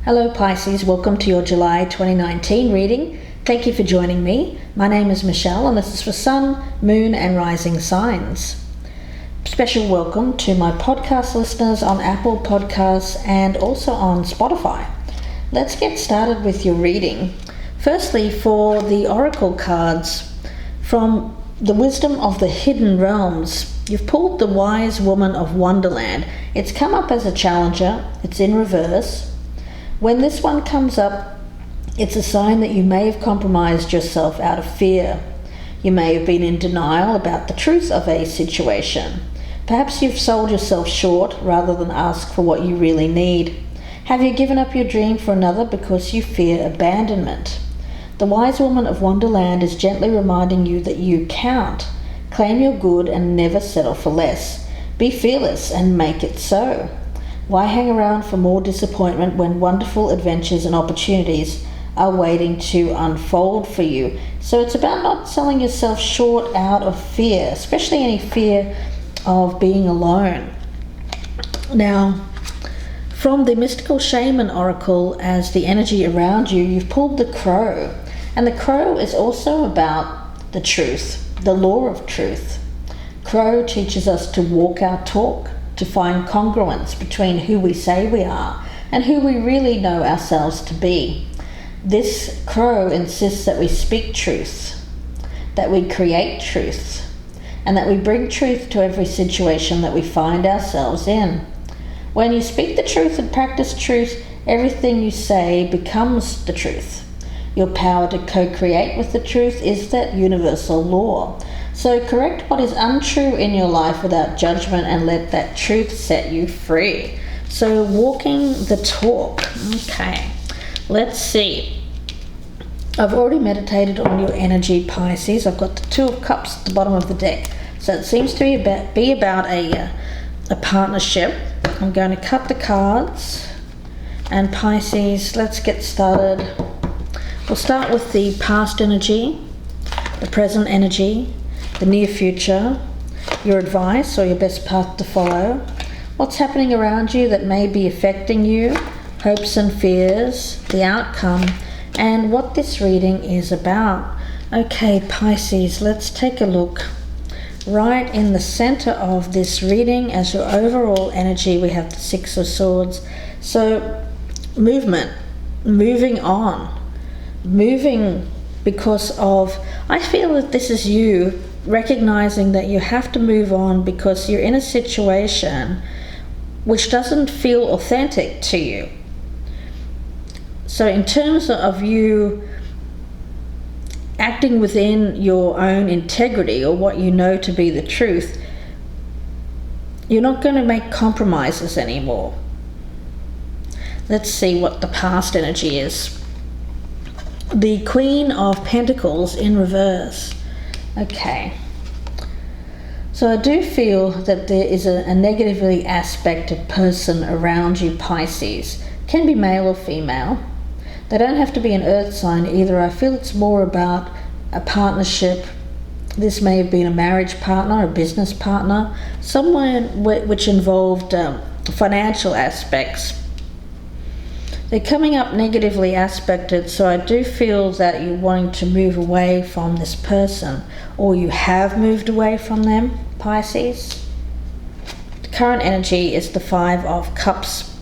Hello Pisces, welcome to your July 2019 reading. Thank you for joining me. My name is Michelle and this is for Sun, Moon and Rising signs. Special welcome to my podcast listeners on Apple Podcasts and also on Spotify. Let's get started with your reading. Firstly, for the oracle cards from the Wisdom of the Hidden Realms, you've pulled the Wise Woman of Wonderland. It's come up as a challenger. It's in reverse. When this one comes up, it's a sign that you may have compromised yourself out of fear. You may have been in denial about the truth of a situation. Perhaps you've sold yourself short rather than ask for what you really need. Have you given up your dream for another because you fear abandonment? The Wise Woman of Wonderland is gently reminding you that you count. Claim your good and never settle for less. Be fearless and make it so. Why hang around for more disappointment when wonderful adventures and opportunities are waiting to unfold for you? So it's about not selling yourself short out of fear, especially any fear of being alone. Now, from the Mystical Shaman Oracle as the energy around you, you've pulled the Crow. And the Crow is also about the truth, the law of truth. Crow teaches us to walk our talk, to find congruence between who we say we are and who we really know ourselves to be. This Crow insists that we speak truth, that we create truth, and that we bring truth to every situation that we find ourselves in. When you speak the truth and practice truth, everything you say becomes the truth. Your power to co-create with the truth is that universal law. So correct what is untrue in your life without judgment and let that truth set you free. So walking the talk. Okay, let's see. I've already meditated on your energy, Pisces. I've got the Two of Cups at the bottom of the deck. So it seems to be about a partnership. I'm going to cut the cards. And Pisces, let's get started. We'll start with the past energy, the present energy, the near future, your advice or your best path to follow, what's happening around you that may be affecting you, hopes and fears, the outcome, and what this reading is about. Okay, Pisces, let's take a look. Right in the center of this reading as your overall energy, we have the Six of Swords. So movement, moving on, moving because of, I feel that this is you recognizing that you have to move on because you're in a situation which doesn't feel authentic to you. So in terms of you acting within your own integrity or what you know to be the truth, you're not going to make compromises anymore. Let's see what the past energy is. The Queen of Pentacles in reverse. Okay, so I do feel that there is a negatively aspected person around you, Pisces. Can be male or female. They don't have to be an earth sign either. I feel it's more about a partnership. This may have been a marriage partner, a business partner, someone which involved financial aspects. They're coming up negatively aspected, so I do feel that you're wanting to move away from this person, or you have moved away from them, Pisces. The current energy is the Five of Cups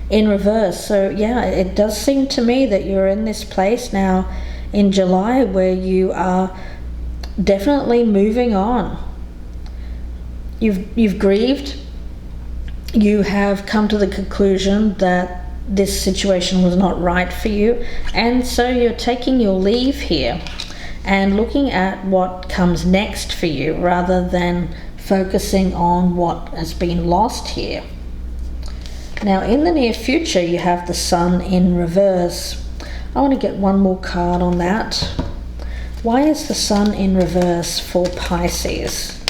in reverse. So yeah, it does seem to me that you're in this place now in July where you are definitely moving on. You've grieved. You have come to the conclusion that this situation was not right for you, and so you're taking your leave here and looking at what comes next for you rather than focusing on what has been lost here. Now in the near future you have the Sun in reverse. I want to get one more card on that. Why is the Sun in reverse for Pisces?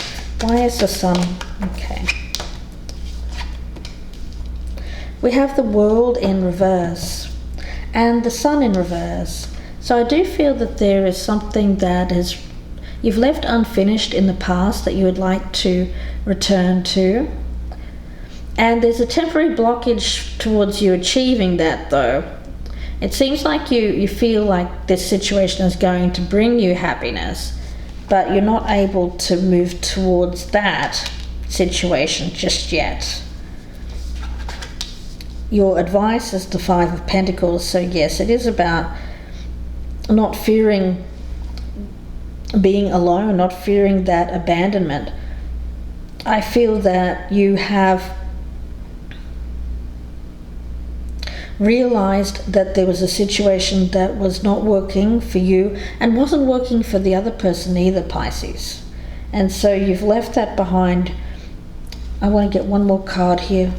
Why is the Sun? Okay. We have the World in reverse and the Sun in reverse. So I do feel that there is something that you've left unfinished in the past that you would like to return to. And there's a temporary blockage towards you achieving that, though. It seems like you feel like this situation is going to bring you happiness, but you're not able to move towards that situation just yet. Your advice is the Five of Pentacles, so yes, it is about not fearing being alone, not fearing that abandonment. I feel that you have realized that there was a situation that was not working for you and wasn't working for the other person either, Pisces. And so you've left that behind. I want to get one more card here.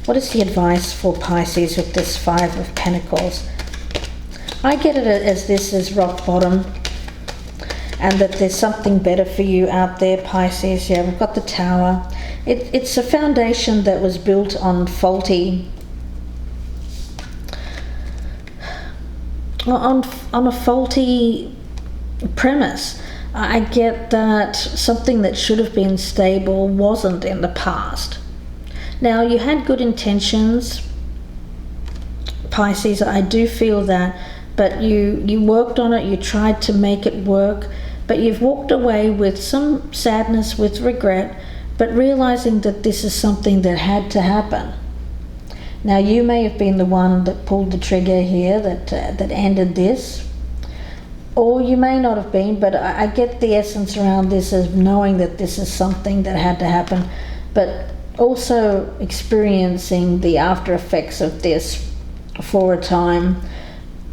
What is the advice for Pisces with this Five of Pentacles? I get it as this is rock bottom and that there's something better for you out there, Pisces. Yeah, we've got the Tower. It's a foundation that was built on on a faulty premise. I get that something that should have been stable wasn't in the past. Now, you had good intentions, Pisces, I do feel that, but you worked on it, you tried to make it work, but you've walked away with some sadness, with regret, but realizing that this is something that had to happen. Now, you may have been the one that pulled the trigger here, that ended this, or you may not have been, but I get the essence around this as knowing that this is something that had to happen, but also experiencing the after effects of this for a time,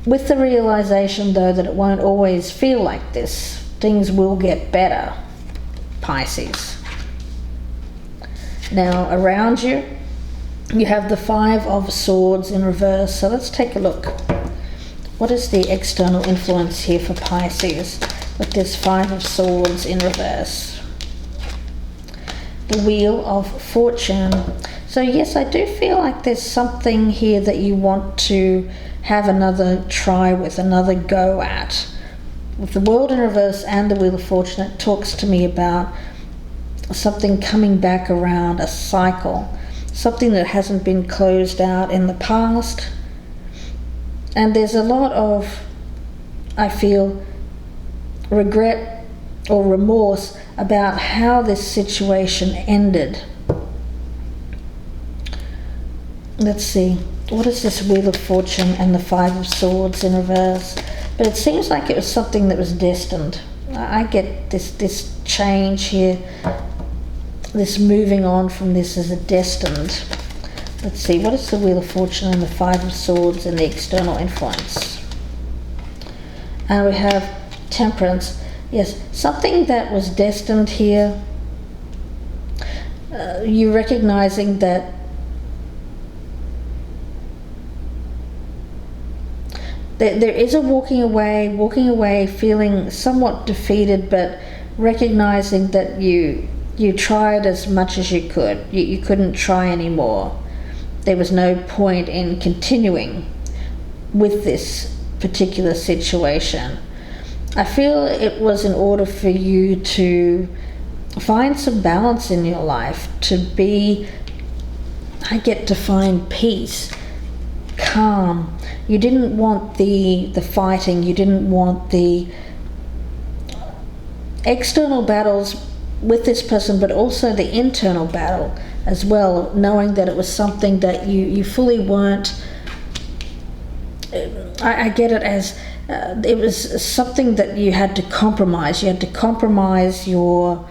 with the realization, though, that it won't always feel like this. Things will get better, Pisces. Now, around you, you have the Five of Swords in reverse. So let's take a look. What is the external influence here for Pisces with this Five of Swords in reverse? The Wheel of Fortune. So yes, I do feel like there's something here that you want to have another try with, another go at. With the World in reverse and the Wheel of Fortune, it talks to me about something coming back around, a cycle, something that hasn't been closed out in the past. And there's a lot of, I feel, regret or remorse about how this situation ended. Let's see, what is this Wheel of Fortune and the Five of Swords in reverse? But it seems like it was something that was destined. I get this change here, this moving on from this as a destined. Let's see, what is the Wheel of Fortune and the Five of Swords and the external influence? And we have Temperance. Yes, something that was destined here. You recognizing that there is a walking away feeling somewhat defeated, but recognizing that you tried as much as you could. You couldn't try anymore. There was no point in continuing with this particular situation. I feel it was in order for you to find some balance in your life, I get to find peace, calm. You didn't want the fighting, you didn't want the external battles with this person, but also the internal battle as well, knowing that it was something that you fully weren't. I get it as it was something that you had to compromise. You had to compromise your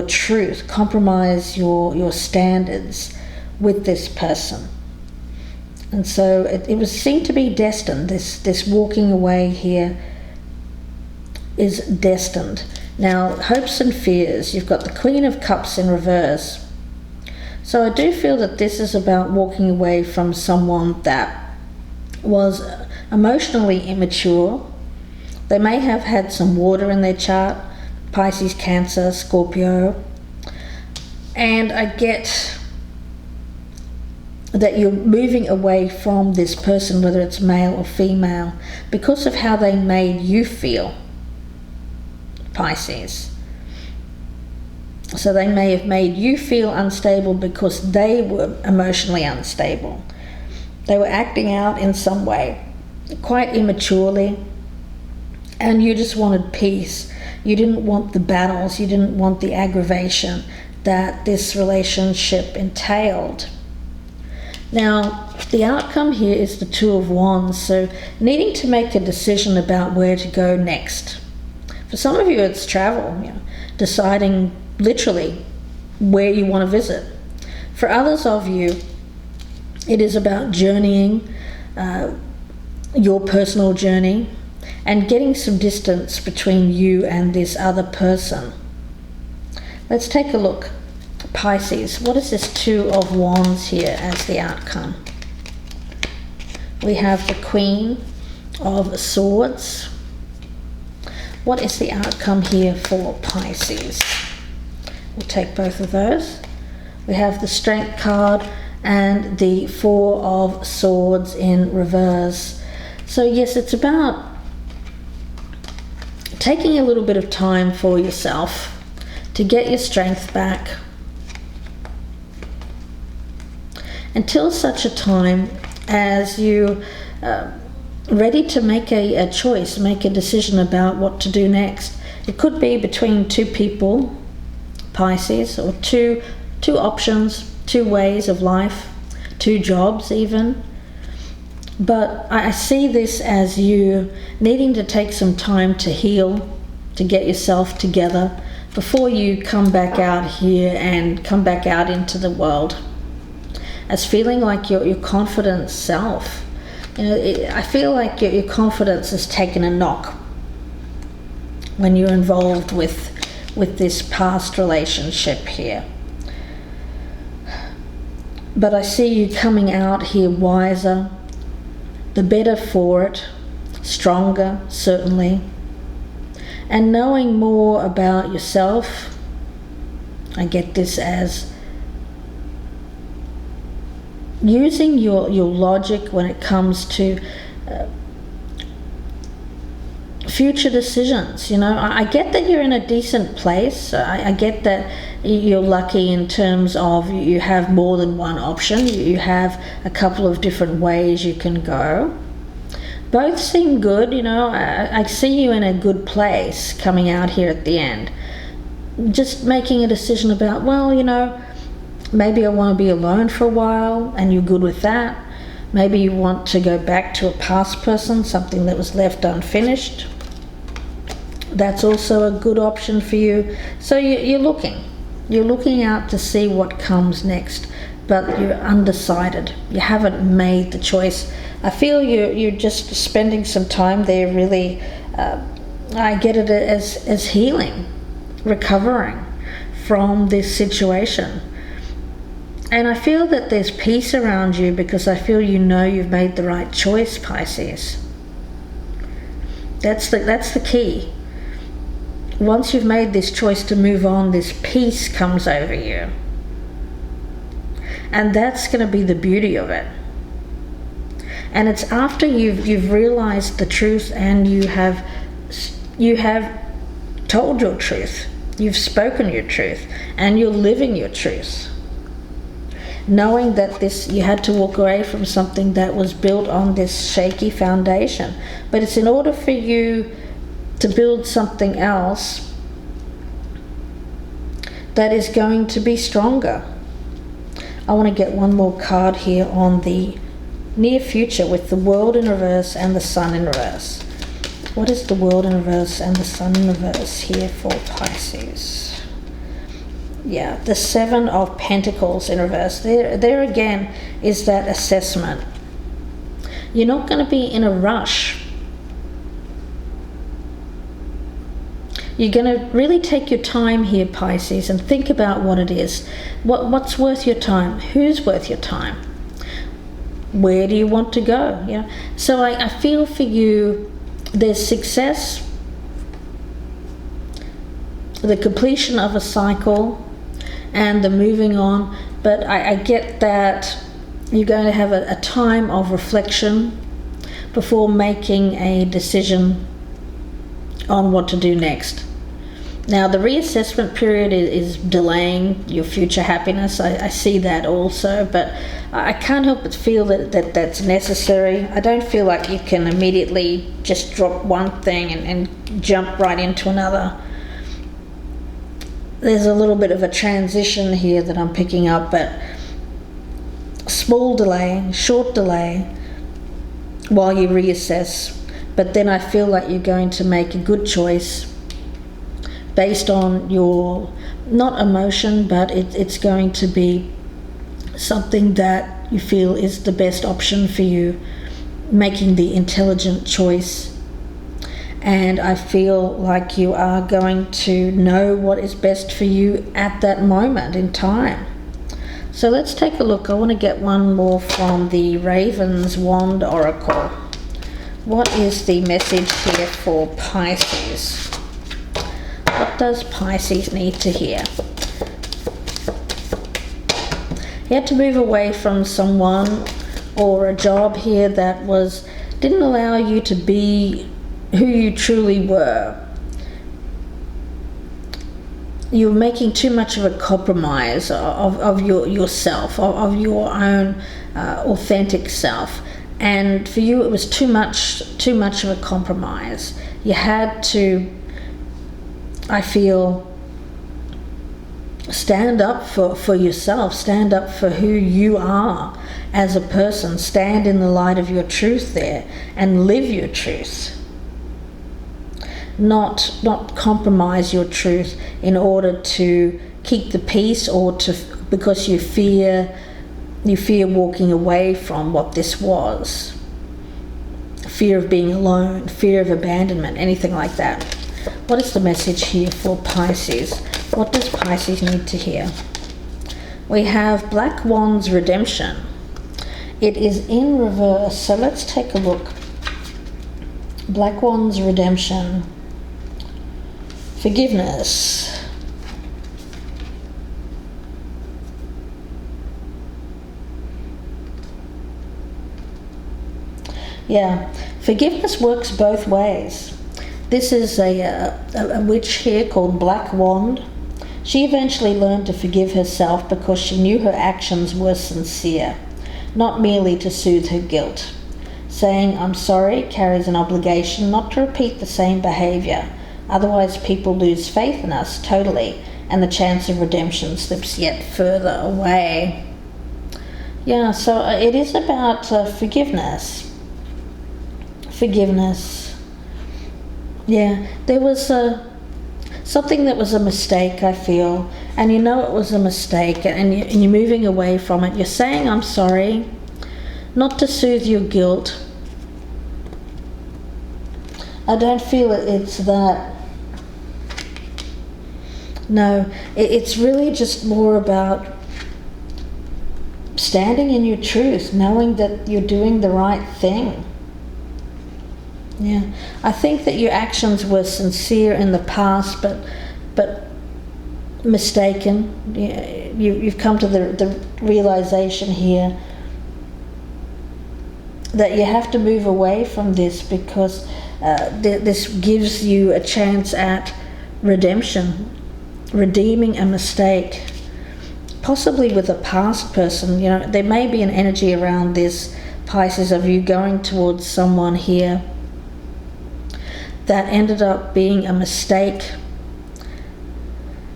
truth, compromise your standards with this person. And so it seemed to be destined. This walking away here is destined. Now, hopes and fears. You've got the Queen of Cups in reverse. So I do feel that this is about walking away from someone that was emotionally immature. They may have had some water in their chart, Pisces, Cancer, Scorpio. And I get that you're moving away from this person, whether it's male or female, because of how they made you feel, Pisces. So they may have made you feel unstable because they were emotionally unstable. They were acting out in some way, quite immaturely, and you just wanted peace. You didn't want the battles, you didn't want the aggravation that this relationship entailed. Now, the outcome here is the Two of Wands, so needing to make a decision about where to go next. For some of you, it's travel, deciding literally where you want to visit. For others of you, it is about journeying, your personal journey, and getting some distance between you and this other person. Let's take a look. Pisces, what is this Two of Wands here as the outcome? We have the Queen of Swords. What is the outcome here for Pisces? We'll take both of those. We have the Strength card and the Four of Swords in reverse. So yes, it's about taking a little bit of time for yourself to get your strength back until such a time as you ready to make a choice, make a decision about what to do next. It could be between two people, Pisces, or two options, two ways of life, two jobs even. But I see this as you needing to take some time to heal, to get yourself together before you come back out here and come back out into the world as feeling like your confident self. I feel like your confidence has taken a knock when you're involved with this past relationship here. But I see you coming out here wiser, the better for it, stronger certainly, and knowing more about yourself. I get this as using your logic when it comes to future decisions. I get that you're in a decent place. I get that you're lucky in terms of you have more than one option. You have a couple of different ways you can go. Both seem good. I see you in a good place coming out here at the end. Just making a decision about, maybe I want to be alone for a while, and you're good with that. Maybe you want to go back to a past person, something that was left unfinished. That's also a good option for you. So you're looking out to see what comes next, but you're undecided. You haven't made the choice. I feel you're just spending some time there really. I get it as healing, recovering from this situation. And I feel that there's peace around you because I feel you've made the right choice, Pisces. That's the key. Once you've made this choice to move on, this peace comes over you. And that's going to be the beauty of it. And it's after you've realized the truth and you have told your truth. You've spoken your truth and you're living your truth. Knowing that you had to walk away from something that was built on this shaky foundation. But it's in order for you to build something else that is going to be stronger. I want to get one more card here on the near future with the World in reverse and the Sun in reverse. What is the World in reverse and the Sun in reverse here for Pisces? Yeah, the Seven of Pentacles in reverse. There again is that assessment. You're not going to be in a rush. You're going to really take your time here, Pisces, and think about what it is. What's worth your time? Who's worth your time? Where do you want to go? So I feel for you, there's success, the completion of a cycle, and the moving on. But I get that you're going to have a time of reflection before making a decision on what to do next. Now, the reassessment period is delaying your future happiness. I see that also, but I can't help but feel that that's necessary. I don't feel like you can immediately just drop one thing and jump right into another. There's a little bit of a transition here that I'm picking up, but small delay, short delay, while you reassess. But then I feel like you're going to make a good choice based on your, not emotion, but it's going to be something that you feel is the best option for you, making the intelligent choice. And I feel like you are going to know what is best for you at that moment in time. So let's take a look. I want to get one more from the Raven's Wand Oracle. What is the message here for Pisces? What does Pisces need to hear? You had to move away from someone or a job here that didn't allow you to be who you truly were. You were making too much of a compromise of yourself, of your own authentic self. And for you, it was too much of a compromise. You had to, I feel, stand up for yourself, stand up for who you are as a person, stand in the light of your truth there and live your truth. Not compromise your truth in order to keep the peace or because you fear walking away from what this was. Fear of being alone, fear of abandonment, anything like that. What is the message here for Pisces? What does Pisces need to hear? We have Black Wand's Redemption. It is in reverse, so let's take a look. Black Wand's Redemption. Forgiveness. Yeah, forgiveness works both ways. This is a witch here called Black Wand. She eventually learned to forgive herself because she knew her actions were sincere, not merely to soothe her guilt. Saying "I'm sorry" carries an obligation not to repeat the same behaviour. Otherwise, people lose faith in us totally, and the chance of redemption slips yet further away. Yeah, so it is about forgiveness. Forgiveness. Yeah, there was something that was a mistake, I feel, and you know it was a mistake, and you're moving away from it. You're saying "I'm sorry," not to soothe your guilt. I don't feel it's that. No, it's really just more about standing in your truth, knowing that you're doing the right thing. Yeah, I think that your actions were sincere in the past, but mistaken. You've come to the realization here that you have to move away from this because this gives you a chance at redemption, redeeming a mistake, possibly with a past person. You know, there may be an energy around this, Pisces, of you going towards someone here that ended up being a mistake,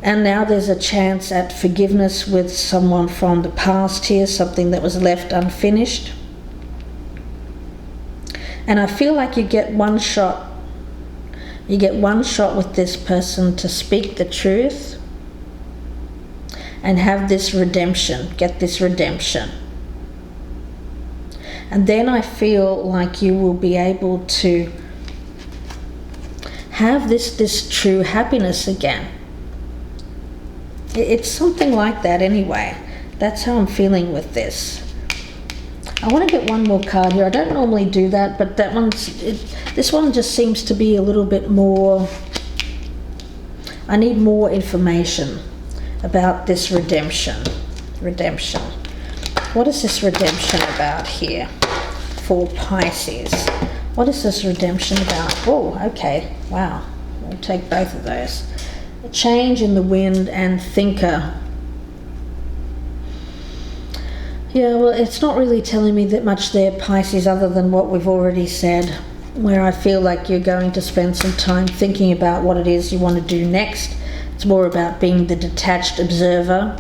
and now there's a chance at forgiveness with someone from the past here, something that was left unfinished. And I feel like you get one shot with this person to speak the truth and have this redemption, get this redemption. And then I feel like you will be able to have this true happiness again. It's something like that anyway. That's how I'm feeling with this. I want to get one more card here. I don't normally do that, but this one just seems to be a little bit more. I need more information about this redemption. Redemption. What is this redemption about here for Pisces? What is this redemption about? Oh, okay. Wow. We'll take both of those. A change in the wind and thinker. Yeah, well, it's not really telling me that much there, Pisces, other than what we've already said, where I feel like you're going to spend some time thinking about what it is you want to do next. It's more about being the detached observer.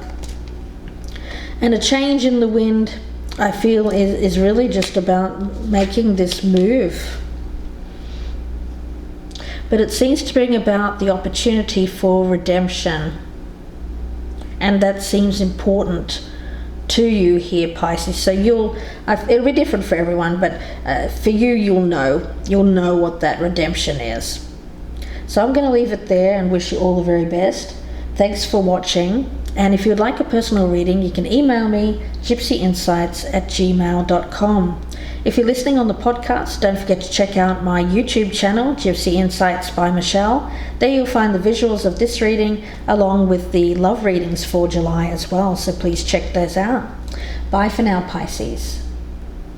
And a change in the wind, I feel, is really just about making this move. But it seems to bring about the opportunity for redemption. And that seems important to you here, Pisces. So it'll be different for everyone, but for you, you'll know what that redemption is. So I'm going to leave it there and wish you all the very best. Thanks for watching. And if you'd like a personal reading, you can email me, gypsyinsights@gmail.com. If you're listening on the podcast, don't forget to check out my YouTube channel, Gypsy Insights by Michelle. There you'll find the visuals of this reading along with the love readings for July as well, so please check those out. Bye for now, Pisces.